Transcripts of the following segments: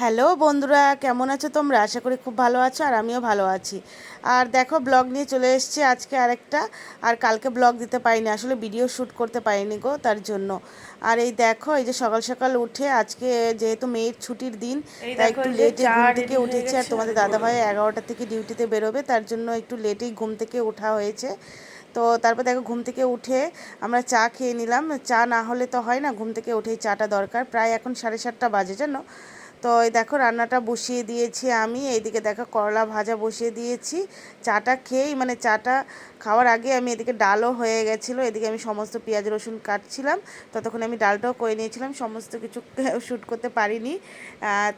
Hello বন্ধুরা, কেমন আছো তোমরা? আশা করি খুব ভালো আছো, আর আমিও ভালো আছি। আর দেখো, ব্লগ নিয়ে চলে এসেছি আজকে আরেকটা। আর কালকে ব্লগ দিতে পারিনি, আসলে ভিডিও শ্যুট করতে পারিনি গো, তার জন্য। আর এই দেখো, এই যে সকাল সকাল উঠে আজকে যেহেতু মেয়ের ছুটির দিন, এই তাই দেখো একটু এই যে লেটে চা ঘুম থেকে রেডি হয়ে উঠেছি। আর গেছে। তোমাদের দাদাভাই 11টা থেকে ডিউটিতে বেরোবে, তার জন্য একটু লেটেই ঘুম থেকে ওঠা হয়েছে। তো তারপর দেখো, ঘুম থেকে উঠে আমরা চা খেয়ে নিলাম। চা না হলে তো হয় না, ঘুম থেকে উঠেই চাটা দরকার। প্রায় এখন 7:30 বাজে, জানো। তো এই দেখো, রান্নাটা বসিয়ে দিয়েছি আমি। এইদিকে দেখো, করলা ভাজা বসিয়ে দিয়েছি। চাটা খেয়েই, মানে চাটা খাওয়ার আগে আমি এদিকে ডালও হয়ে গেছিলো। এদিকে আমি সমস্ত পেঁয়াজ রসুন কাটছিলাম, ততক্ষণ আমি ডালটাও করে নিয়েছিলাম। সমস্ত কিছু শ্যুট করতে পারিনি।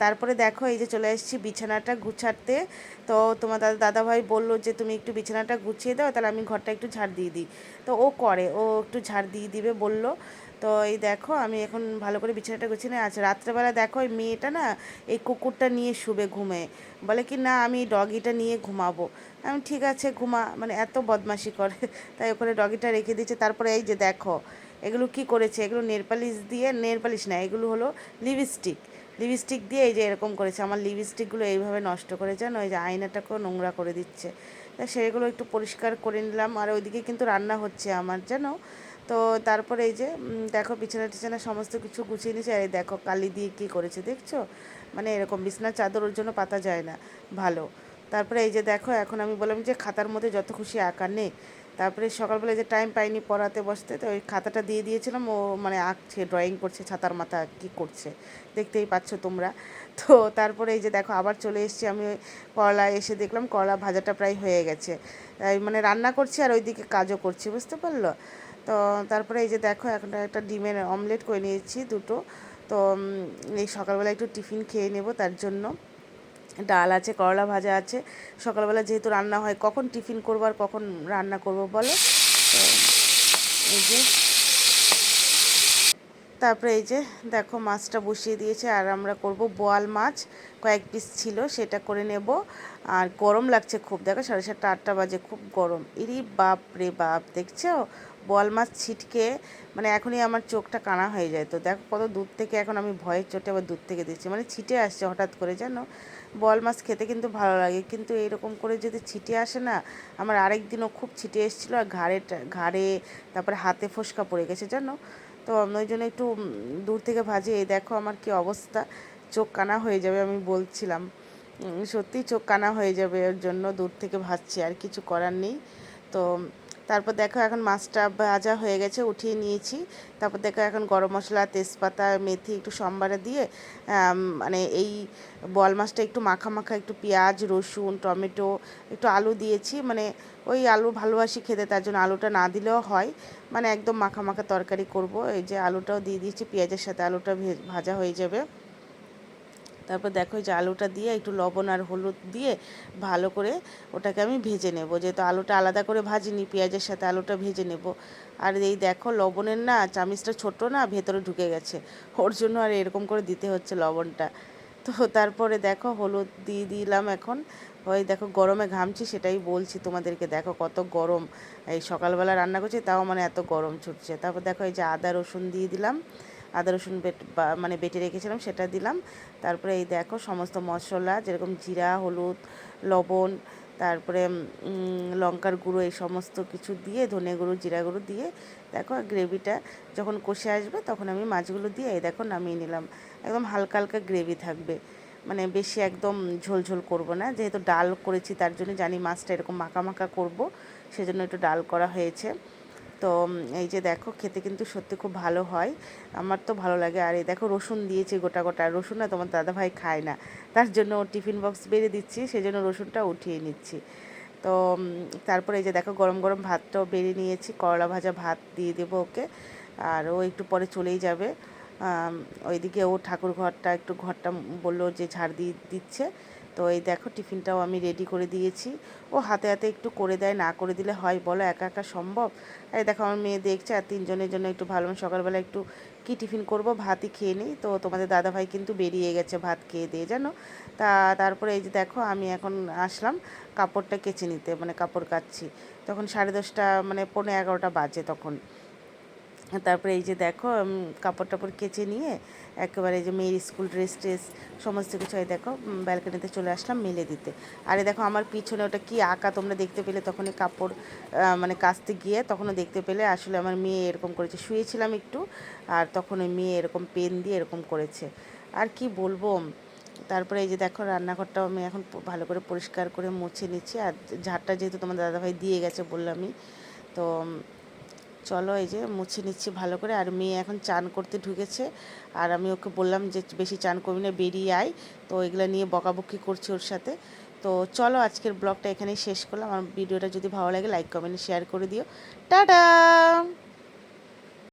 তারপরে দেখো, এই যে চলে এসেছি বিছানাটা গুছাতে। তো তোমার দাদাভাই বললো যে তুমি একটু বিছানাটা গুছিয়ে দাও, তাহলে আমি ঘরটা একটু ঝাড় দিয়ে দিই। তো ও করে, ও একটু ঝাড় দিয়ে দিবে বললো। তো এই দেখো, আমি এখন ভালো করে বিছানাটা গুছিয়ে নিয়ে আছে। রাত্রেবেলা দেখো, ওই মেয়েটা না এই কুকুরটা নিয়ে শুবে ঘুমে। বলে কি না, আমি ডগিটা নিয়ে ঘুমাবো। আমি ঠিক আছে ঘুমা, মানে এত বদমাশি করে। তাই ওখানে ডগিটা রেখে দিয়েছে। তারপরে এই যে দেখো, এগুলো কি করেছে, এগুলো নেল পালিশ দিয়ে, নেল পালিশ না, এগুলো হলো লিপস্টিক। লিপস্টিক দিয়ে এই যে এরকম করেছে। আমার লিপস্টিকগুলো এইভাবে নষ্ট করে, জানো, ওই যে আয়নাটাকেও নোংরা করে দিচ্ছে। তা সেগুলো একটু পরিষ্কার করে নিলাম। আর ওইদিকে কিন্তু রান্না হচ্ছে আমার, জানো। তো তারপরে এই যে দেখো, বিছানা টিছানা সমস্ত কিছু গুছিয়ে নিয়েছে। আর এই দেখো, কালি দিয়ে কী করেছে দেখছো, মানে এরকম বিছনার চাদর ওর জন্য পাতা যায় না ভালো। তারপরে এই যে দেখো, এখন আমি বললাম যে খাতার মধ্যে যত খুশি আঁকা নে। তারপরে সকালবেলা যে টাইম পাইনি পড়াতে বসতে, তো ওই খাতাটা দিয়ে দিয়েছিলাম। ও মানে আঁকছে, ড্রয়িং করছে, ছাতার মাথা কী করছে দেখতেই পাচ্ছ তোমরা। তো তারপরে এই যে দেখো, আবার চলে এসেছি আমি। ওই করলা এসে দেখলাম করলা ভাজাটা প্রায় হয়ে গেছে। তাই মানে রান্না করছি আর ওইদিকে কাজও করছি, বুঝতে পারলো। তো তারপরে এই যে দেখো, এখন একটা ডিমের অমলেট করে নিয়েছি দুটো। তো এই সকালবেলা একটু টিফিন খেয়ে নেব, তার জন্য। ডাল আছে, করলা ভাজা আছে। সকালবেলা যেহেতু রান্না হয়, কখন টিফিন করবো আর কখন রান্না করব বলো। তো এই যে, তারপরে এই যে দেখো, মাছটা বসিয়ে দিয়েছে। আর আমরা করব বোয়াল মাছ, কয়েক পিস ছিল, সেটা করে নেব। আর গরম লাগছে খুব, দেখো 7:30-8টা বাজে, খুব গরম। ইরি বাপ রে বাপ, দেখছো বোয়াল মাছ ছিটকে, মানে এখনই আমার চোখটা কানা হয়ে যায়। তো দেখো কত দূর থেকে, এখন আমি ভয়ের চোটে আবার দূর থেকে দিচ্ছি, মানে ছিটে আসছে হঠাৎ করে, জানো। বোয়াল মাছ খেতে কিন্তু ভালো লাগে, কিন্তু এরকম করে যদি ছিটে আসে না। আমার আরেক দিনও খুব ছিটে এসেছিলো, আর ঘাড়ে তারপরে হাতে ফোসকা পড়ে গেছে, জানো। তো ওই জন্য একটু দূর থেকে ভাজি। এই দেখো আমার কি অবস্থা, চোখ কানা হয়ে যাবে, আমি বলছিলাম। সত্যিই চোখ কানা হয়ে যাবে, ওর জন্য দূর থেকে ভাজছি, আর কিছু করার নেই। তো তারপর দেখো, এখন মাছটা ভাজা হয়ে গেছে, উঠিয়ে নিয়েছি। তারপর দেখো, এখন গরম মশলা, তেজপাতা, মেথি একটু সম্বারে দিয়ে, মানে এই বোয়াল মাছটা একটু মাখা মাখা, একটু পেঁয়াজ রসুন টমেটো, একটু আলু দিয়েছি। মানে ওই আলু ভালোবাসি খেতে, তার জন্য আলুটা না দিলেও হয়। মানে একদম মাখা মাখা তরকারি করব। এই যে আলুটাও দিয়ে দিয়েছি, পেঁয়াজের সাথে আলুটা ভাজা হয়ে যাবে। তারপর দেখো, যে আলুটা দিয়ে একটু লবণ আর হলুদ দিয়ে ভালো করে ওটাকে আমি ভেজে নেব, যেহেতু আলুটা আলাদা করে ভাজিনি, পেঁয়াজের সাথে আলুটা ভেজে নেব। আর এই দেখো, লবণের না চামিচটা ছোট না, ভেতরে ঢুকে গেছে, ওর জন্য আর এরকম করে দিতে হচ্ছে লবণটা। তো তারপরে দেখো, হলুদ দিয়ে দিলাম এখন। ওই দেখো, গরমে ঘামছি, সেটাই বলছি তোমাদেরকে, দেখো কত গরম। এই সকালবেলা রান্না করছি, তাও মানে এত গরম ছুটছে। তারপর দেখো, এই যে আদা রসুন দিয়ে দিলাম। আদা রসুন মানে বেটে রেখেছিলাম, সেটা দিলাম। তারপরে এই দেখো, সমস্ত মশলা যেরকম জিরা, হলুদ, লবণ, তারপরে লঙ্কার গুঁড়ো, এই সমস্ত কিছু দিয়ে, ধনে গুঁড়ো, জিরা গুঁড়ো দিয়ে, দেখো গ্রেভিটা যখন কষে আসবে, তখন আমি মাছগুলো দিয়ে এই দেখো নামিয়ে নিলাম। একদম হালকা হালকা গ্রেভি থাকবে, মানে বেশি একদম ঝোল ঝোল করবো না, যেহেতু ডাল করেছি, তার জন্য জানি মাছটা এরকম মাখা মাখা করবো, সেজন্য একটু ডাল করা হয়েছে। তো এই যে দেখো, খেতে কিন্তু সত্যি খুব ভালো হয়, আমার তো ভালো লাগে। আর এই দেখো, রসুন দিয়েছি গোটা গোটা। রসুন না তোমার দাদাভাই খায় না, তার জন্য ও টিফিন বক্স বেড়ে দিচ্ছি, সেই জন্য রসুনটা উঠিয়ে নিচ্ছি। তো তারপরে এই যে দেখো, গরম গরম ভাতটাও বেড়ে নিয়েছি, করলা ভাজা ভাত দিয়ে দেবো ওকে। আর ও একটু পরে চলেই যাবে। ওইদিকে ও ঠাকুর ঘরটা একটু, ঘরটা বললো যে ঝাড় দিয়ে দিচ্ছে। তো এই দেখো, টিফিনটাও আমি রেডি করে দিয়েছি। ও হাতে হাতে একটু করে দেয়, না করে দিলে হয় বলো, একা একা সম্ভব। এই দেখো, আমার মেয়ে দেখছে, আর তিনজনের জন্য একটু ভালো, সকালবেলা একটু কী টিফিন করব, ভাতই খেয়ে নিই। তো তোমাদের দাদাভাই কিন্তু বেরিয়ে গেছে ভাত খেয়ে দিয়ে, জানো। তারপরে এই যে দেখো, আমি এখন আসলাম কাপড়টা কেচে নিতে, মানে কাপড় কাচ্ছি। তখন 10:30, মানে 11:45 বাজে তখন। তারপরে এই যে দেখো কাপড় টাপড় কেচে নিয়ে একেবারে এই যে মেয়ের স্কুল ড্রেস ট্রেস সমস্ত কিছু এই দেখো ব্যালকনিতে চলে আসলাম মেলে দিতে। আরে দেখো আমার পিছনে ওটা কি আঁকা তোমরা দেখতে পেলে তখনই কাপড় মানে কাচতে গিয়ে তখনও দেখতে পেলে। আসলে আমার মেয়ে এরকম করেছে, শুয়েছিলাম একটু আর তখন ওই মেয়ে এরকম পেন দিয়ে এরকম করেছে। আর কি বলবো। তারপরে এই যে দেখো রান্নাঘরটাও আমি এখন ভালো করে পরিষ্কার করে মুছে নিচ্ছি। আর ঝাড়টা যেহেতু তোমার দাদাভাই দিয়ে গেছে বললামই, তো চলো এই যে মুছে নিচ্ছি ভালো করে। আর মেয়ে এখন চান করতে ঢুকেছে, আর আমি ওকে বললাম যে বেশি চান করবি না, বেরিয়ে আয়। তো এগুলো নিয়ে বকাবকি করছি ওর সাথে। তো চলো আজকের ব্লগটা এখানেই শেষ করলাম। আমার ভিডিওটা যদি ভালো লাগে লাইক কমেন্ট শেয়ার করে দিও। টাটা।